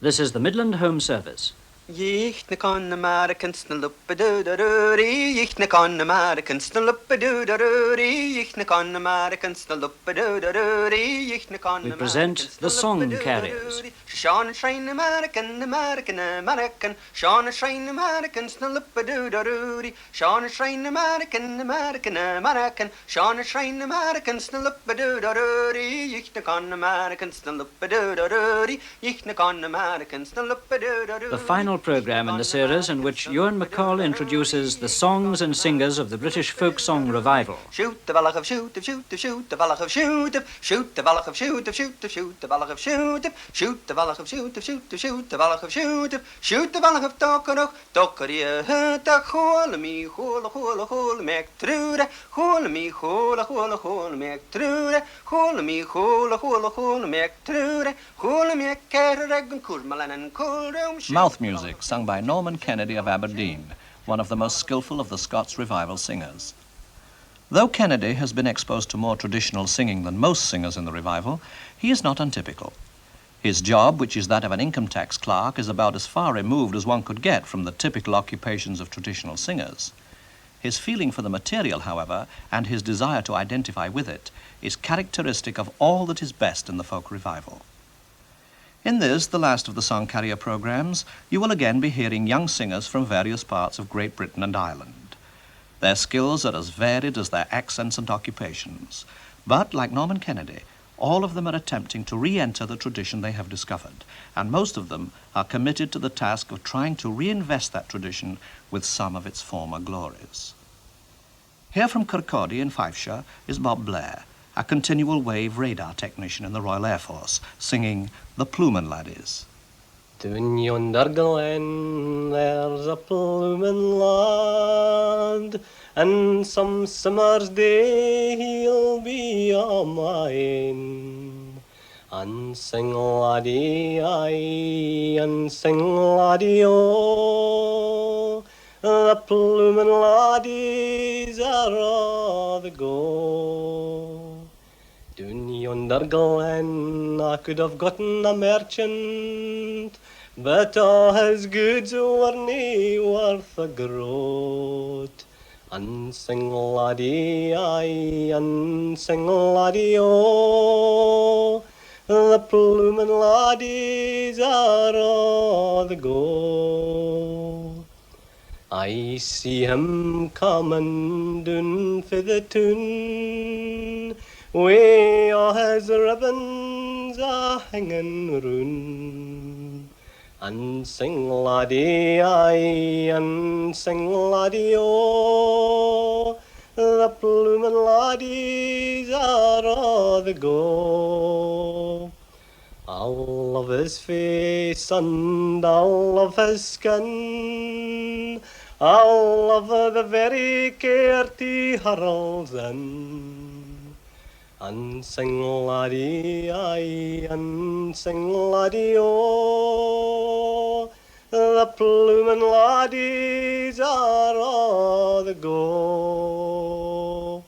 This is the Midland Home Service. Yichna con Americans na luppadoo-da-doo-dee, Yichna con Americans na luppadoo-da-doo-dee, Yichna con Americans na luppadoo-da-doo-dee, Yichna con We present the Song Carriers. Sean and Shrine American, American, American, Sean and Shrine Americans na luppadoo-da-doo-dee, Sean and Shrine American, American, American, Sean and Shrine Americans na luppadoo-da-doo-dee, Yichna con Americans na luppadoo-da-doo-dee, Yichna con Americans na luppadoo-da-doo-dee. The final programme in the series in which Ewan MacColl introduces the songs and singers of the British folk song revival. Shoot the ballach of shoot of shoot of shoot the ballach of shoot of shoot the ballach of shoot of shoot of shoot the ballach of shoot of shoot the ballach of shoot of shoot of shoot the ballach of shoot of shoot the ballach of tokkerie ta hole me hole make trude hole me hole make trude hole me hole make trude hole me kerreg and kulmalan and kulrum. Mouth music sung by Norman Kennedy of Aberdeen, one of the most skillful of the Scots revival singers. Though Kennedy has been exposed to more traditional singing than most singers in the revival, he is not untypical. His job, which is that of an income tax clerk, is about as far removed as one could get from the typical occupations of traditional singers. His feeling for the material, however, and his desire to identify with it, is characteristic of all that is best in the folk revival. In this, the last of the Song Carrier programmes, you will again be hearing young singers from various parts of Great Britain and Ireland. Their skills are as varied as their accents and occupations, but, like Norman Kennedy, all of them are attempting to re-enter the tradition they have discovered, and most of them are committed to the task of trying to reinvest that tradition with some of its former glories. Here from Kirkcaldy in Fifeshire is Bob Blair, a continual wave radar technician in the Royal Air Force, singing The Plumin' Laddies. Down yonder glen there's a plumin' lad, and some summer's day he'll be a mine. And sing laddie aye, and sing laddie o, the plumin' laddies are a' the go. Down yonder glen I could have gotten a merchant, but all his goods were nae worth a groat. And sing laddie aye, and sing laddie o, the plumin' laddies are a' the go. I see him comin' down for the toon, wi' all his ribbons a hangin' roon. And sing laddie aye, and sing laddie o, the plumin' laddies are a' the go. I'll love his face and I'll love his skin, I'll love the very cairty hurls in. And sing laddie aye, and sing laddie o, the plumin' laddies are a' the go.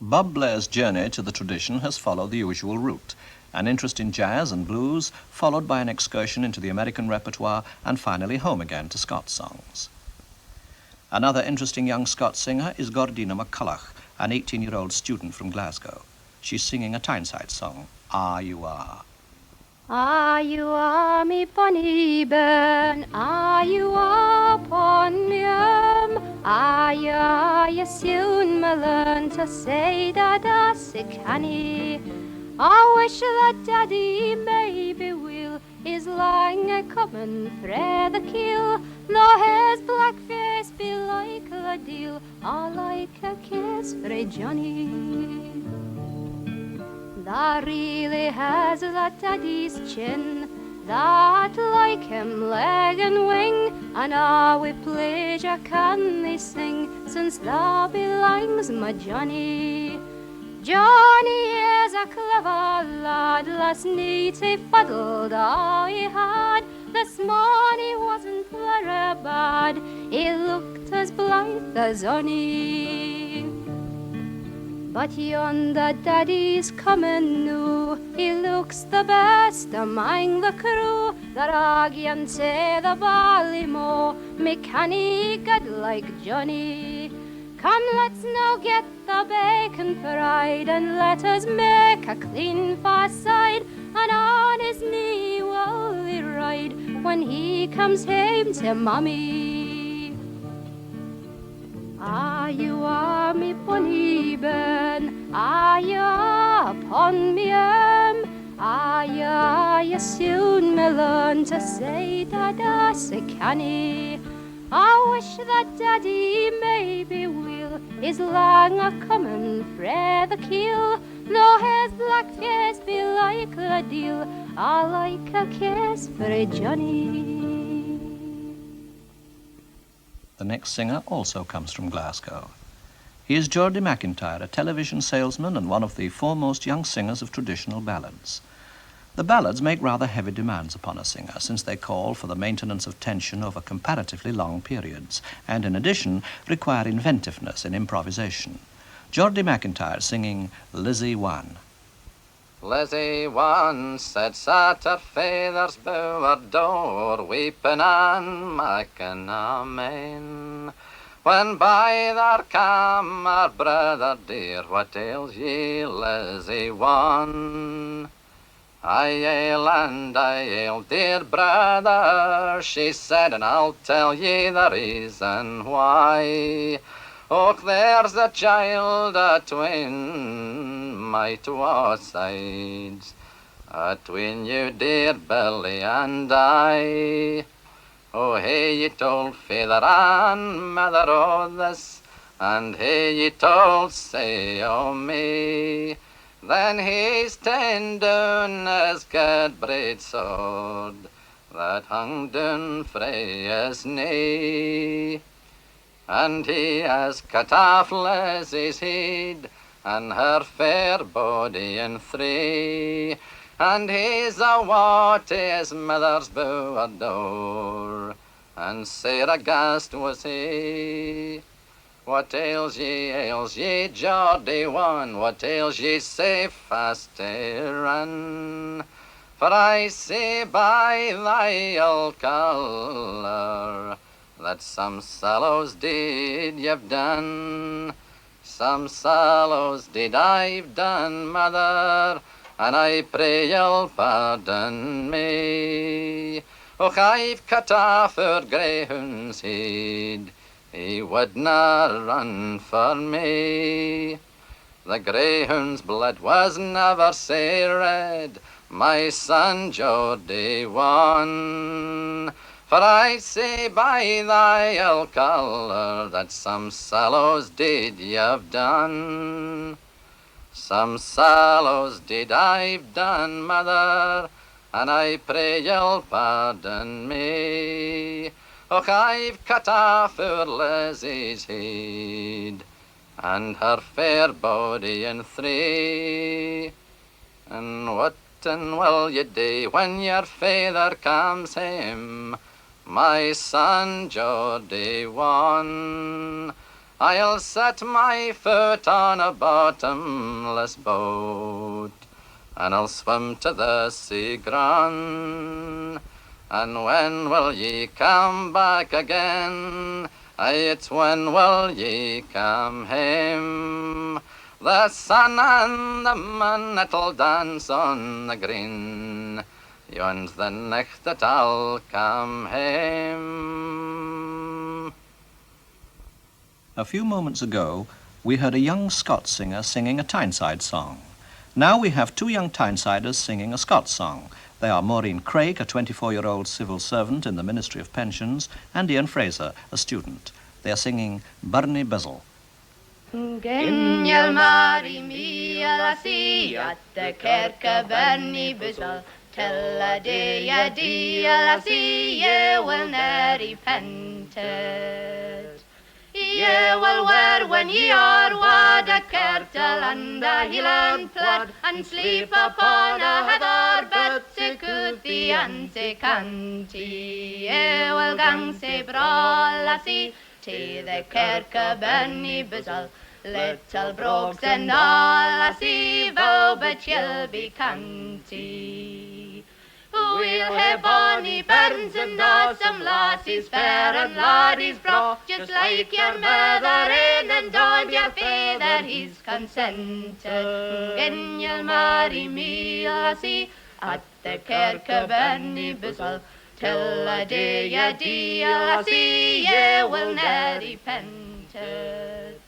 Bob Blair's journey to the tradition has followed the usual route, an interest in jazz and blues, followed by an excursion into the American repertoire, and finally home again to Scots songs. Another interesting young Scots singer is Gordina McCulloch, an 18-year-old student from Glasgow. She's singing a Tyneside song, Ah You Are. Ah, you are me bonny bairn, ah, you are upon me arm, ah, you soon may learn to say that I sick honey. I wish that Daddy maybe will is lying a comin' frae the keel, though his black face be like a deal, or like a kiss frae Johnny. That really has that Daddy's chin, that like him leg and wing, and with pleasure can they sing, since thou belongs my Johnny. Johnny is a clever lad, last night he fuddled all he had, this morning he wasn't very bad, he looked as blithe as ony. But yonder daddy's coming noo, he looks the best among the crew. The Raggy say the Ballymore, me canny good like Johnny. Come, let's now get the bacon fried, and let us make a clean fast side, and on his knee will we ride when he comes home to Mummy. Ah, you are me bonny bairn, ah, you are upon me ah, you soon may learn to say Dada so canny. I wish that Daddy maybe will is long a comin' frae the keel, though his black face be like the deal, I like a kiss for Johnny. The next singer also comes from Glasgow. He is Geordie McIntyre, a television salesman and one of the foremost young singers of traditional ballads. The ballads make rather heavy demands upon a singer, since they call for the maintenance of tension over comparatively long periods, and in addition require inventiveness in improvisation. Geordie McIntyre singing Lizzie One. Lizzie one sits at her father's bower door, weeping and making amen. When by there came her brother dear, what ails ye, Lizzie one? I ail and I ail, dear brother, she said, and I'll tell ye the reason why. Och, there's a child atween my twa sides, atween you, dear Billy, and I. Oh, hey, ye told father and mother o' this, and hey, ye told say o' me. Then he's ta'en down his good braid sword that hung down frae his knee. And he has cut off Lizzie's head and her fair body in three. And he's awa to his mother's bower door, and sair aghast was he. What ails ye, Geordie one? What ails ye sae fast to run? For I see by thy old colour that some sallows deed you've done. Some sallows deed I've done, mother, and I pray you'll pardon me. Och, I've cut off her greyhound's head, he would not run for me. The greyhound's blood was never sae red, my son Geordie one. For I say by thy old colour that some sallows deed you've done. Some sallows deed I've done, mother, and I pray you'll pardon me. Och, I've cut off her Lizzie's head and her fair body in three. And what will ye do when your father comes home, my son Geordie one? I'll set my foot on a bottomless boat, and I'll swim to the sea grun. And when will ye come back again? Aye, it's when will ye come home? The sun and the moon that'll dance on the green, yon's the nicht that I'll come home. A few moments ago, we heard a young Scots singer singing a Tyneside song. Now we have two young Tynesiders singing a Scots song. They are Maureen Craig, a 24-year-old civil servant in the Ministry of Pensions, and Ian Fraser, a student. They are singing Burnie Bizzle. Gyn you'll marry me, I'll see at the kirk of Burnie Bizzle, till a day I'll see ye will ne'er repent it. Ye will wear when ye are wed a kirtle and a Hieland plaid, and sleep upon a heather bed sae coothie and sae canty. Ye will gang sae braw, lassie, to the kirk of Burnie Bizzle, Little brogues and all a see vow, but you'll be canty. We'll have bonny bairns and awesome lassies fair and laddies braw, just like your mother in and all your father he's consented. Gin you'll marry me, lassie, at the kirk of any Buzzell, till a day ye deal, lassie, ye will ne'er repent it.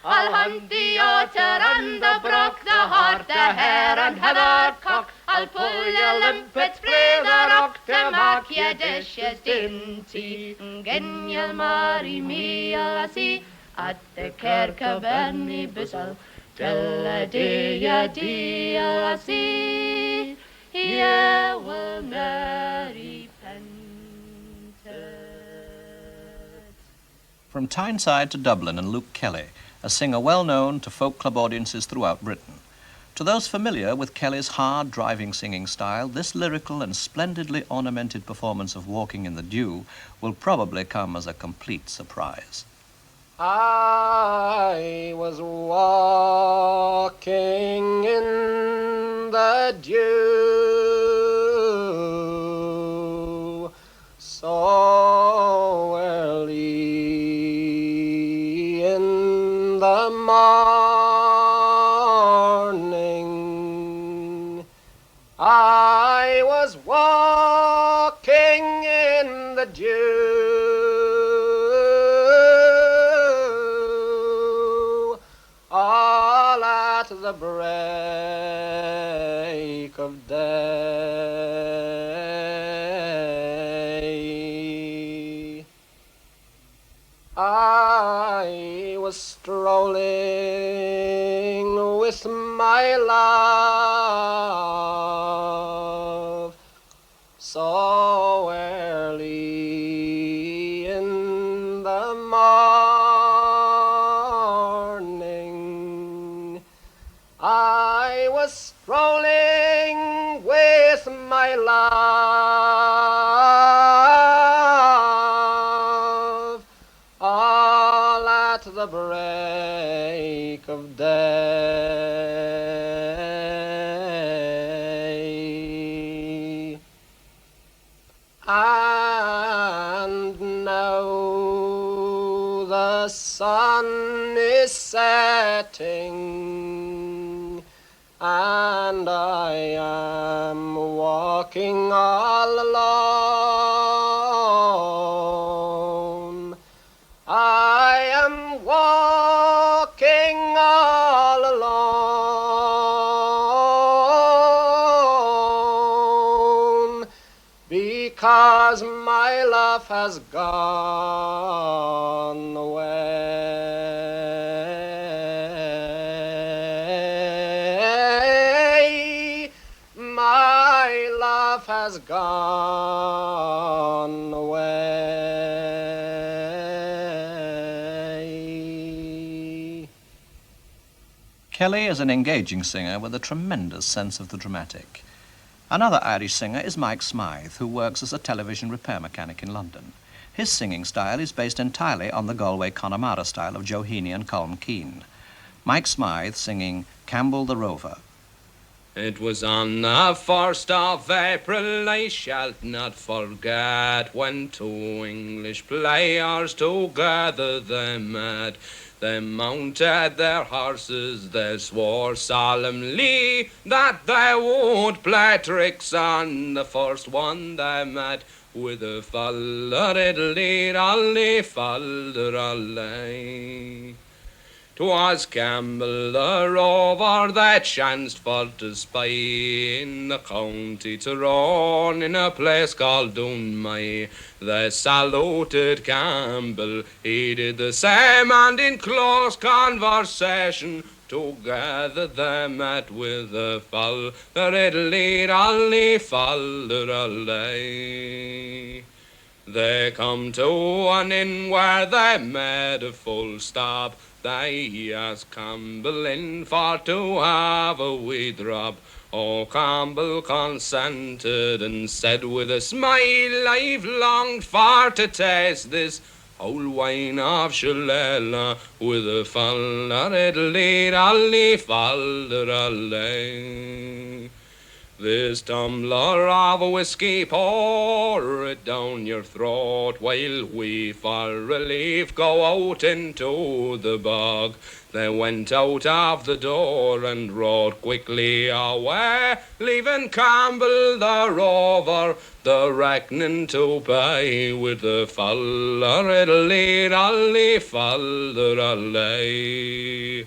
I'll hunt the otter and the brook, the hart, the hare and heathercock. I'll pull your limpets frae the rock to make your dishes dainty. Gin you'll marry me, lassie, at the kirk of any Buzzell, till a day ye deal, lassie, ye will ne'er repent it. From Tyneside to Dublin and Luke Kelly, a singer well known to folk club audiences throughout Britain. To those familiar with Kelly's hard, driving singing style, this lyrical and splendidly ornamented performance of Walking in the Dew will probably come as a complete surprise. I was walking in the dew so early in the morning. I was walking in the dew all at the break of day. I was strolling with my love so early in the morning. I was strolling with my love all at the break of day. And now the sun is setting, and I am walking all alone. I am walking all alone, because my love has gone away. My love has gone away. Kelly is an engaging singer with a tremendous sense of the dramatic. Another Irish singer is Mike Smythe, who works as a television repair mechanic in London. His singing style is based entirely on the Galway Connemara style of Joe Heaney and Colm Keane. Mike Smythe singing Campbell the Rover. It was on the 1st of April, I shall not forget, when two English players together they met. They mounted their horses, they swore solemnly that they would play tricks on the first one they met, with a fall-a-diddly-dolly, fall-a-dolly. 'Twas Campbell the Rover that chanced for to spy in the county Tyrone, in a place called Dunmay. They saluted Campbell, he did the same, and in close conversation together they met, with a fall-a-diddly-dolly, fall-a-dolly. They come to an inn where they made a full stop. They asked Campbell in for to have a wee drop. Oh, Campbell consented and said with a smile, I've longed for to taste this Old wine of Shillelagh with a fall-a-diddly-dally-fall-a-lay. This tumbler of whiskey, pour it down your throat, while we for relief go out into the bog. They went out of the door and rode quickly away, leaving Campbell the rover the reckoning to pay, with the fall-a-diddly-dally-fall-a-lay.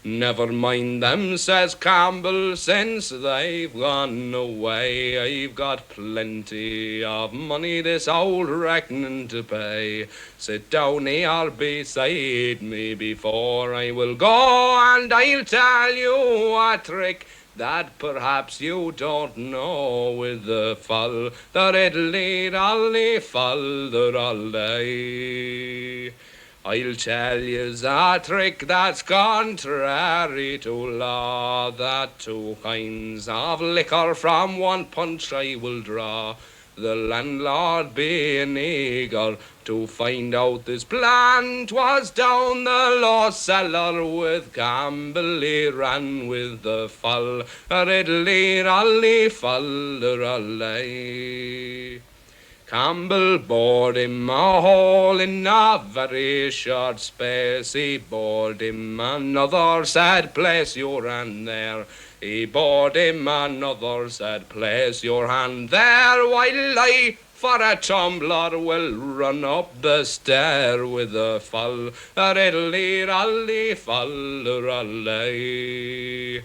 Never mind them, says Campbell, since they've gone away. I've got plenty of money this old reckoning to pay. Sit down here beside me before I will go, and I'll tell you a trick that perhaps you don't know, with the fall-a-diddly-dally-fall-a-lay. I'll tell yous a trick that's contrary to law, that 2 kinds of liquor from 1 punch I will draw. The landlord being eager to find out this plan, 'twas down the low cellar with Campbell he ran, with the fall-a-diddly-dally-fall-a-lay. Campbell bored him a hole in a very short space. He bored him another, said, place your hand there. He bored him another, said, place your hand there, while I for a tumbler will run up the stair, with the fall-a-diddly-dally-fall-a-lay.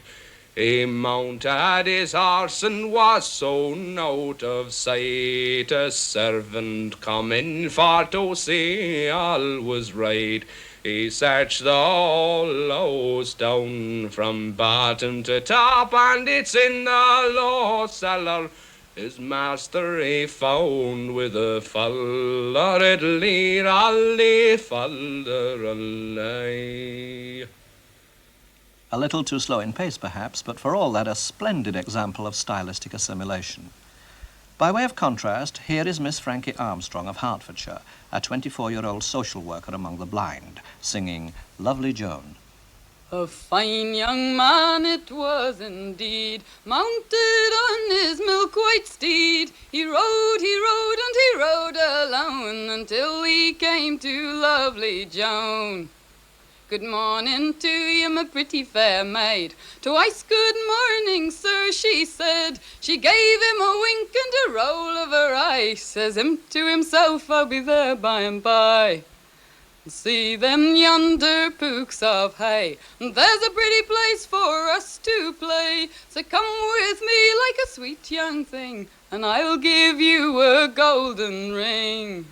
He mounted his horse and was soon out of sight. A servant come in for to see all was right. He searched the whole house down from bottom to top, and it's in the low cellar his master he found, with a fall-a-diddly-dally-fall-a-lay. A little too slow in pace, perhaps, but for all that a splendid example of stylistic assimilation. By way of contrast, here is Miss Frankie Armstrong of Hertfordshire, a 24-year-old social worker among the blind, singing Lovely Joan. A fine young man it was indeed, mounted on his milk-white steed. He rode, and he rode alone, until he came to lovely Joan. Good morning to you, my pretty fair maid. Twice good morning, sir, she said. She gave him a wink and a roll of her eye. Says him to himself, I'll be there by and by. See them yonder pooks of hay, there's a pretty place for us to play. So come with me like a sweet young thing, and I'll give you a golden ring.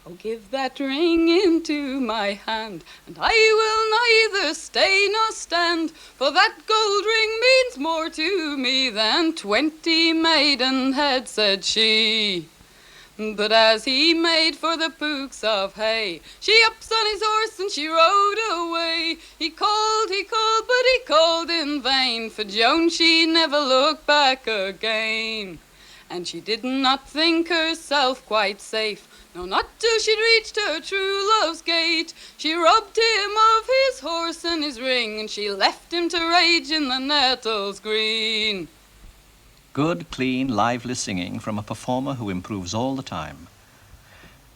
Oh, give that ring into my hand, and I will neither stay nor stand, for that gold ring means more to me than 20 maidenhead, said she. But as he made for the pooks of hay, she ups on his horse and she rode away. He called, but he called in vain, for Joan she never looked back again. And she did not think herself quite safe, no, not till she'd reached her true love's gate. She robbed him of his horse and his ring, and she left him to rage in the nettles green. Good, clean, lively singing from a performer who improves all the time.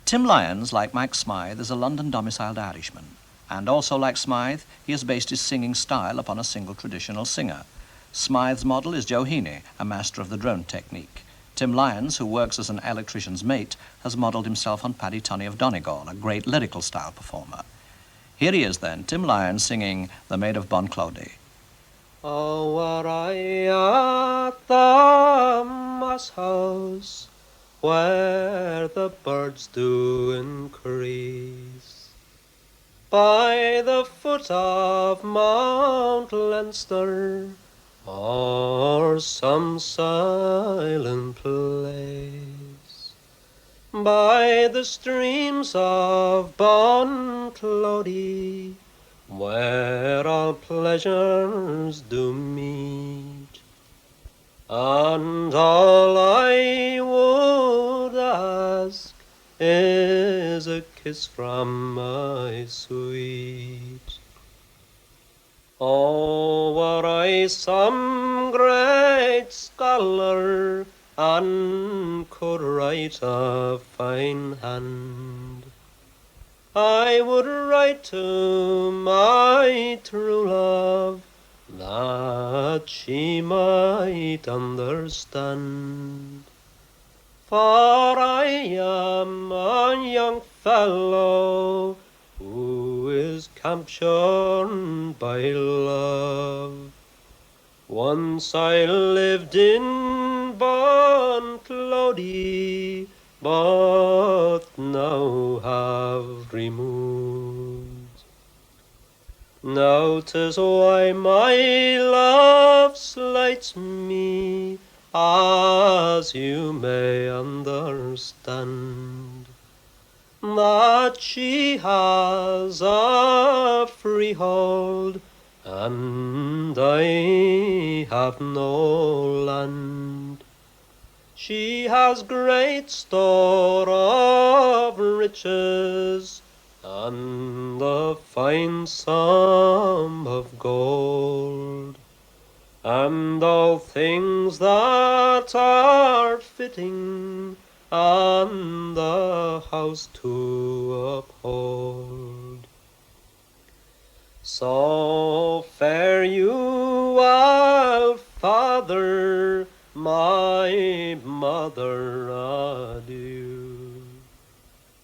Tim Lyons, like Mike Smythe, is a London-domiciled Irishman, and also like Smythe, he has based his singing style upon a single traditional singer. Smythe's model is Joe Heaney, a master of the drone technique. Tim Lyons, who works as an electrician's mate, has modelled himself on Paddy Tunney of Donegal, a great lyrical style performer. Here he is then, Tim Lyons singing The Maid of Bunclody. Oh, were I at the Moss House, where the birds do increase, by the foot of Mount Leinster, or some silent place, by the streams of Bunclody, where all pleasures do meet, and all I would ask is a kiss from my sweet. Oh, were I some great scholar and could write a fine hand, I would write to my true love that she might understand. For I am a young fellow who is captured by love. Once I lived in Bunclody, but now have removed. Now 'tis why my love slights me, as you may understand, that she has a freehold and I have no land. She has great store of riches and a fine sum of gold, and all things that are fitting and the house to uphold. So fare you well, father, my mother, adieu.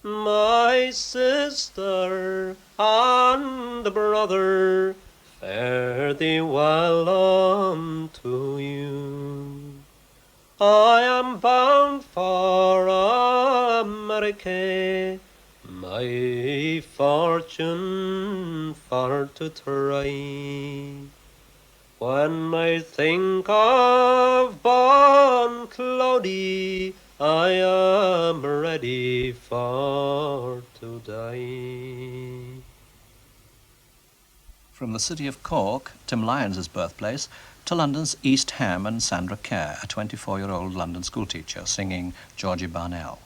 My sister and brother, fare thee well unto you. I am bound for America, my fortune for to try. When I think of Bunclody, I am ready for to die. From the city of Cork, Tim Lyons' birthplace, to London's East Ham and Sandra Kerr, a 24-year-old London schoolteacher, singing Georgie Barnell.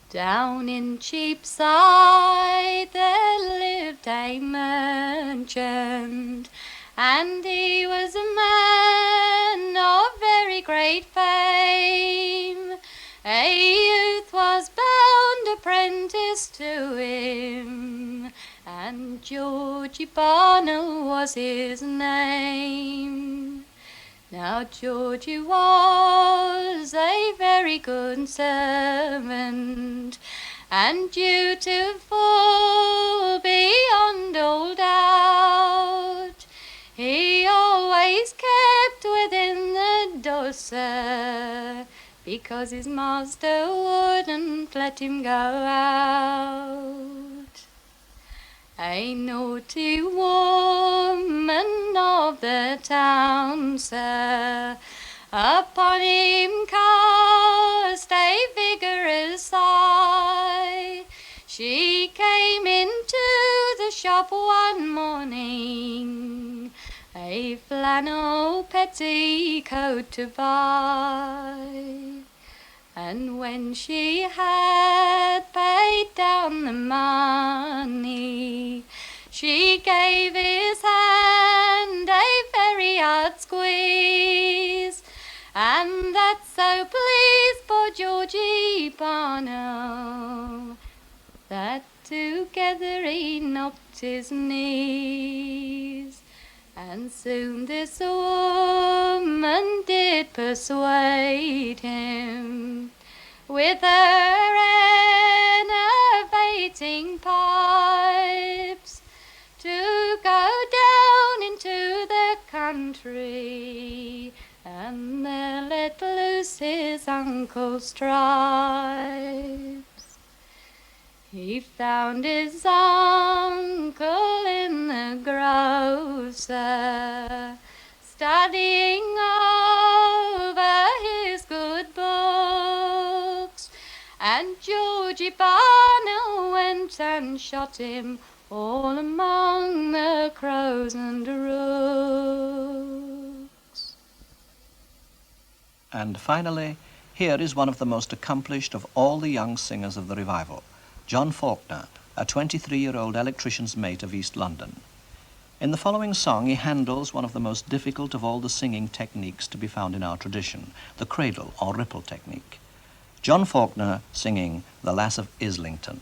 Down in Cheapside there lived a merchant, and he was a man of very great fame. A youth was bound apprentice to him, and Georgie Barnell was his name. Now Georgie was a very good servant, and dutiful beyond all doubt. He always kept within the door, sir, because his master wouldn't let him go out. A naughty woman of the town, sir, upon him cast a vigorous eye. She came into the shop one morning, a flannel petticoat to buy. And when she had paid down the money, she gave his hand a very hard squeeze, and that so pleased poor Georgie Barnell that together he knocked his knees. And soon this woman did persuade him with her enervating pipes to go down into the country and there let loose his uncle's stripes. He found his uncle in the grove, sir, studying over his good books, and Georgie Barnell went and shot him all among the crows and rooks. And finally, here is one of the most accomplished of all the young singers of the revival, John Faulkner, a 23-year-old electrician's mate of East London. In the following song, he handles one of the most difficult of all the singing techniques to be found in our tradition, the cradle or ripple technique. John Faulkner singing The Lass of Islington.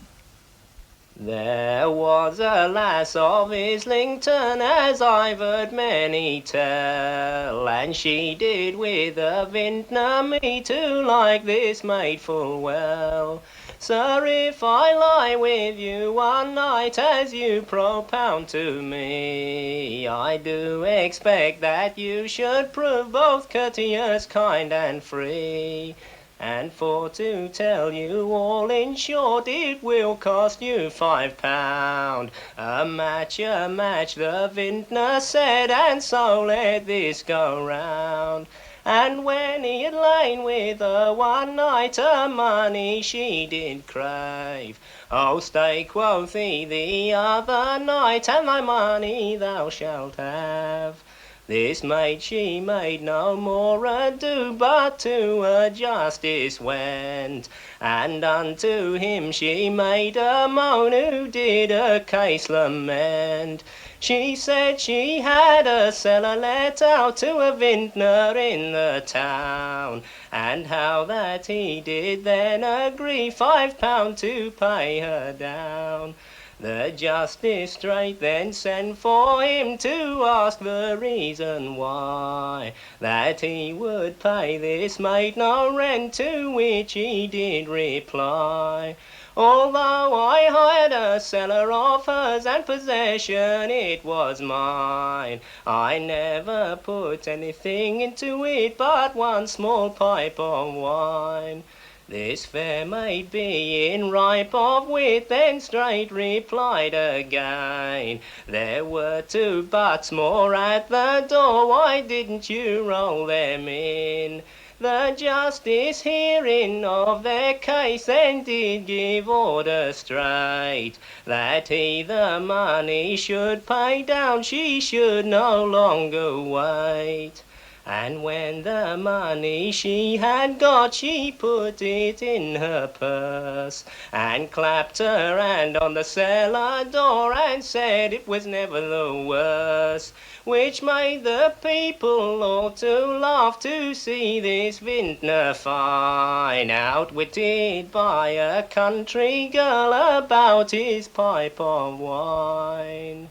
There was a lass of Islington, as I've heard many tell, and she did with a vintner me too like this maid full well. Sir, if I lie with you one night as you propound to me, I do expect that you should prove both courteous, kind and free. And for to tell you all in short, it will cost you £5. A match, the vintner said, and so let this go round. And when he had lain with her one night, her money she did crave. Oh, stay, quoth he, the other night, and thy money thou shalt have. This maid she made no more ado, but to a justice went, and unto him she made a moan, who did her case lament. She said she had a cellar let out to a vintner in the town, and how that he did then agree £5 to pay her down. The justice straight then sent for him to ask the reason why, that he would pay this maid no rent, to which he did reply, although I hired a cellar of hers and possession it was mine, I never put anything into it but one small pipe of wine. This fair maid being ripe of wit, then straight replied again, there were 2 butts more at the door, why didn't you roll them in? The justice hearing of their case then did give order straight, that he the money should pay down, she should no longer wait. And when the money she had got, she put it in her purse, and clapped her hand on the cellar door, and said it was never the worse, which made the people all to laugh to see this vintner fine, outwitted by a country girl about his pipe of wine.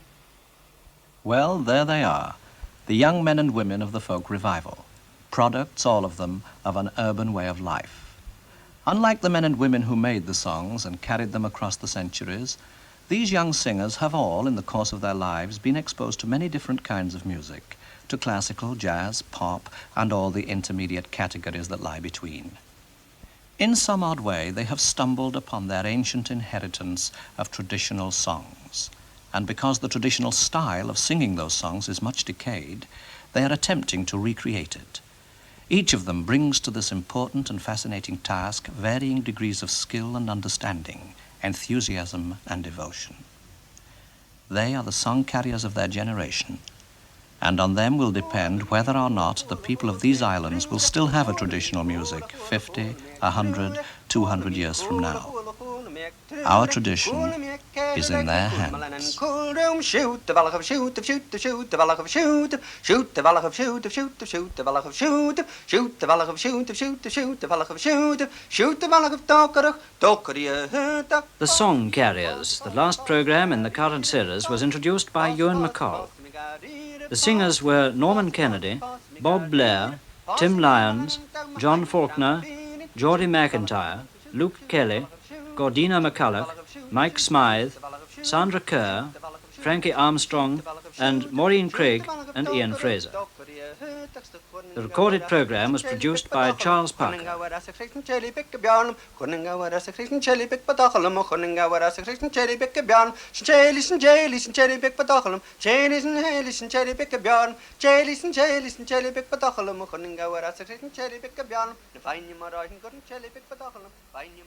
Well, there they are, the young men and women of the folk revival, products, all of them, of an urban way of life. Unlike the men and women who made the songs and carried them across the centuries, these young singers have all, in the course of their lives, been exposed to many different kinds of music, to classical, jazz, pop, and all the intermediate categories that lie between. In some odd way, they have stumbled upon their ancient inheritance of traditional songs. And because the traditional style of singing those songs is much decayed, they are attempting to recreate it. Each of them brings to this important and fascinating task varying degrees of skill and understanding, enthusiasm and devotion. They are the song carriers of their generation, and on them will depend whether or not the people of these islands will still have a traditional music 50, 100, 200 years from now. Our tradition is in their hands. Shoot the valach of shoot the shoot the shoot the valach of shoot shoot the valach of shoot the shoot the shoot the valach of shoot shoot the valach of shoot the shoot the shoot the valach of shoot shoot the valach of dockery. The Song Carriers, the last programme in the current series, was introduced by Ewan MacColl. The singers were Norman Kennedy, Bob Blair, Tim Lyons, John Faulkner, Geordie McIntyre, Luke Kelly, Gordina McCulloch, Mike Smythe, Sandra Kerr, Frankie Armstrong, and Maureen Craig and Ian Fraser. The recorded programme was produced by Charles Parker. Fine, you